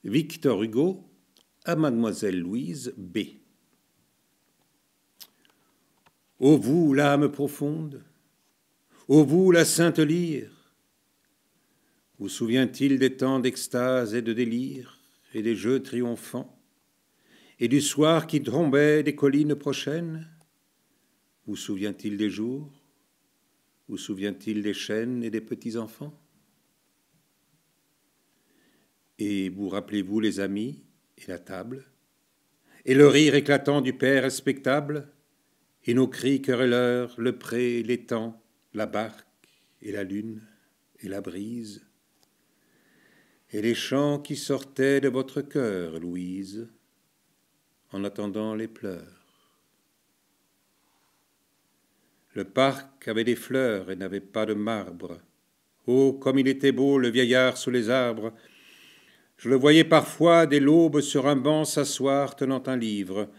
Victor Hugo à Mademoiselle Louise B. Ô vous, l'âme profonde, ô vous, la sainte lyre, vous souvient-il des temps d'extase et de délire, et des jeux triomphants, et du soir qui tombait des collines prochaines? Vous souvient-il des jours? Vous souvient-il des chênes et des petits-enfants? Et vous rappelez-vous les amis et la table, et le rire éclatant du père respectable, et nos cris querelleurs, le pré, l'étang, la barque et la lune et la brise, et les chants qui sortaient de votre cœur, Louise, en attendant les pleurs. Le parc avait des fleurs et n'avait pas de marbre. Oh, comme il était beau, le vieillard sous les arbres! Je le voyais parfois dès l'aube sur un banc s'asseoir tenant un livre.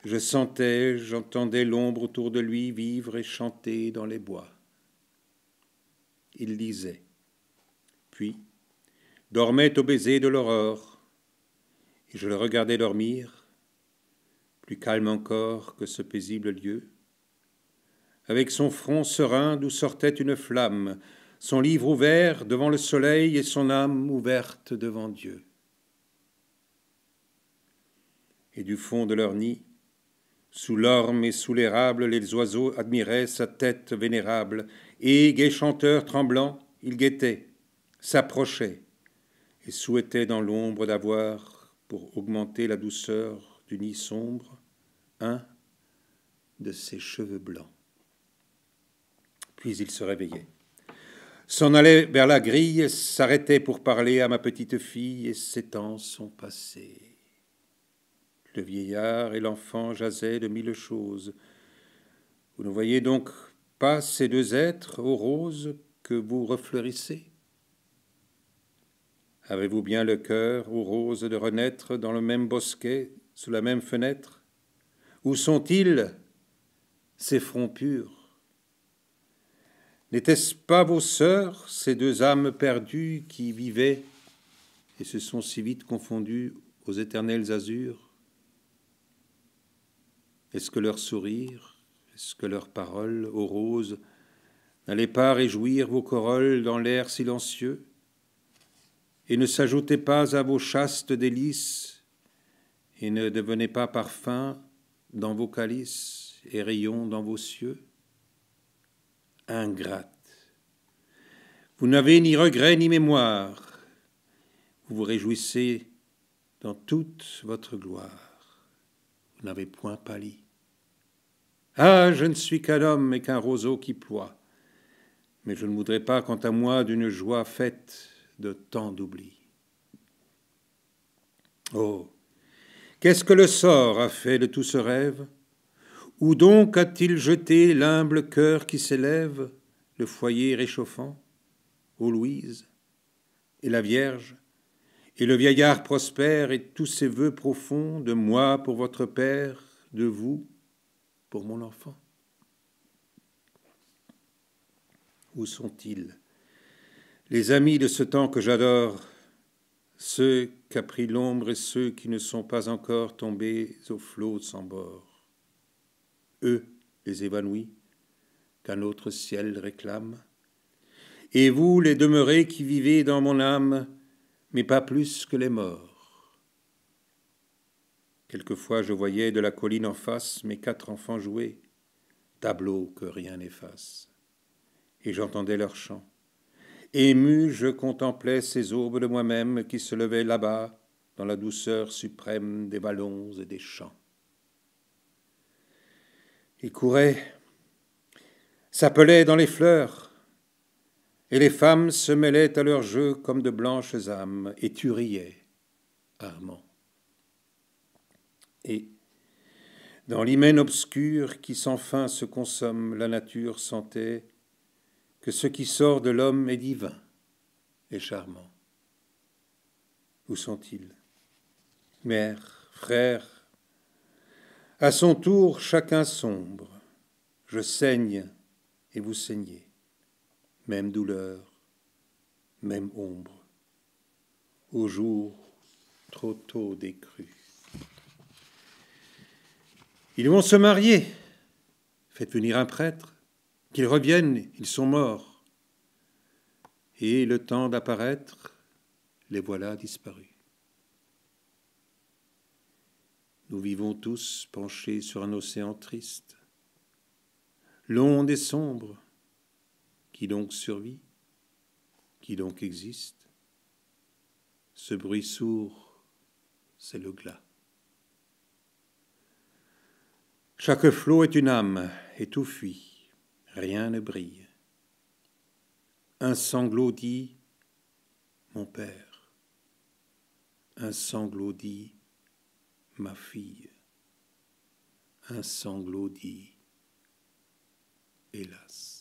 Je sentais, j'entendais l'ombre autour de lui vivre et chanter dans les bois. Il lisait, puis dormait au baiser de l'aurore, et je le regardais dormir, plus calme encore que ce paisible lieu, avec son front serein d'où sortait une flamme, son livre ouvert devant le soleil et son âme ouverte devant Dieu. Et du fond de leur nid, sous l'orme et sous l'érable, les oiseaux admiraient sa tête vénérable, et, gai chanteur tremblant, ils guettaient, s'approchaient, et souhaitaient dans l'ombre d'avoir, pour augmenter la douceur du nid sombre, un de ses cheveux blancs. Puis il se réveillait, s'en allait vers la grille, s'arrêtait pour parler à ma petite fille, et ces temps sont passés. Le vieillard et l'enfant jasaient de mille choses. Vous ne voyez donc pas ces deux êtres aux roses que vous refleurissez? Avez-vous bien le cœur aux roses de renaître dans le même bosquet, sous la même fenêtre? Où sont-ils, ces fronts purs? N'étaient-ce pas vos sœurs, ces deux âmes perdues qui vivaient et se sont si vite confondues aux éternels azurs? Est-ce que leur sourire, est-ce que leurs paroles aux roses n'allaient pas réjouir vos corolles dans l'air silencieux, et ne s'ajoutaient pas à vos chastes délices, et ne devenaient pas parfum dans vos calices et rayons dans vos cieux? Ingrate, vous n'avez ni regret ni mémoire, vous vous réjouissez dans toute votre gloire, vous n'avez point pâli. Ah, je ne suis qu'un homme et qu'un roseau qui ploie, mais je ne voudrais pas, quant à moi, d'une joie faite de tant d'oubli. Oh, qu'est-ce que le sort a fait de tout ce rêve? Où donc a-t-il jeté l'humble cœur qui s'élève, le foyer réchauffant? Ô Louise, et la Vierge, et le vieillard prospère, et tous ses vœux profonds, de moi pour votre père, de vous pour mon enfant? Où sont-ils, les amis de ce temps que j'adore, ceux qu'a pris l'ombre et ceux qui ne sont pas encore tombés aux flots sans bord? Eux, les évanouis, qu'un autre ciel réclame, et vous, les demeurés qui vivez dans mon âme, mais pas plus que les morts. Quelquefois je voyais de la colline en face mes 4 enfants jouer, tableau que rien n'efface, et j'entendais leurs chants. Ému, je contemplais ces aubes de moi-même qui se levaient là-bas dans la douceur suprême des ballons et des chants. Ils couraient, s'appelaient dans les fleurs, et les femmes se mêlaient à leur jeu comme de blanches âmes, et tu riais, Armand. Et, dans l'hymen obscur qui sans fin se consomme, la nature sentait que ce qui sort de l'homme est divin et charmant. Où sont-ils? Mère, frère, à son tour chacun sombre. Je saigne et vous saignez. Même douleur, même ombre. Au jour trop tôt décru. Ils vont se marier. Faites venir un prêtre. Qu'ils reviennent, ils sont morts. Et le temps d'apparaître, les voilà disparus. Nous vivons tous penchés sur un océan triste. L'onde est sombre. Qui donc survit? Qui donc existe? Ce bruit sourd, c'est le glas. Chaque flot est une âme, et tout fuit, rien ne brille. Un sanglot dit « Mon père », un sanglot dit « Ma fille », un sanglot dit « Hélas ».